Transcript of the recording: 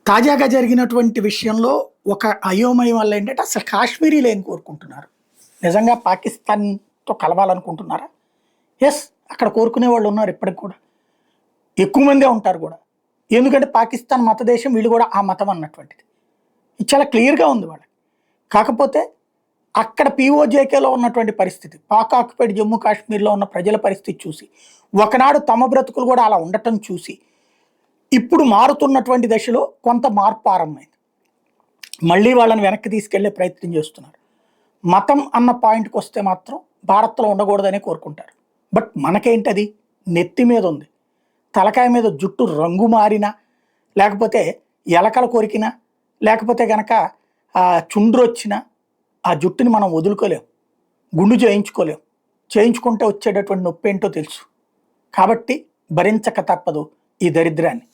తాజాగా జరిగినటువంటి విషయంలో ఒక అయోమయం వల్ల ఏంటంటే అసలు కాశ్మీరీలు ఏం కోరుకుంటున్నారు? నిజంగా పాకిస్తాన్‌తో కలవాలనుకుంటున్నారా? యెస్. అక్కడ కోరుకునే వాళ్ళు ఉన్నారు ఇప్పటికి కూడా. ఎక్కువ మందే ఉంటారు కూడా. ఎందుకంటే పాకిస్తాన్ మత దేశం, వీళ్ళు కూడా ఆ మతం అన్నటువంటిది. ఇది చాలా క్లియర్‌గా ఉంది వాళ్ళకి. కాకపోతే అక్కడ పీఓజేకేలో ఉన్నటువంటి పరిస్థితి, పాక్ ఆక్యుపైడ్ జమ్మూ కాశ్మీర్‌లో ఉన్న ప్రజల పరిస్థితి చూసి, ఒకనాడు తమ బ్రతుకులు కూడా అలా ఉండటం చూసి, ఇప్పుడు మారుతున్నటువంటి దశలో కొంత మార్పు ఆరంభమైంది. మళ్ళీ వాళ్ళని వెనక్కి తీసుకెళ్లే ప్రయత్నం చేస్తున్నారు. మతం అన్న పాయింట్‌కి వస్తే మాత్రం భారత్‌లో ఉండకూడదనే కోరుకుంటారు. బట్ మనకేంటది? నెత్తి మీద ఉంది. తలకాయ మీద జుట్టు రంగు మారినా, లేకపోతే ఎలకలు కొరికినా, లేకపోతే గనక చుండ్రొచ్చినా ఆ జుట్టుని మనం వదులుకోలేం. గుండు చేయించుకోలేం. చేయించుకుంటే వచ్చేటటువంటి నొప్పేంటో తెలుసు. కాబట్టి భరించక తప్పదు ఈ దరిద్రాన్ని.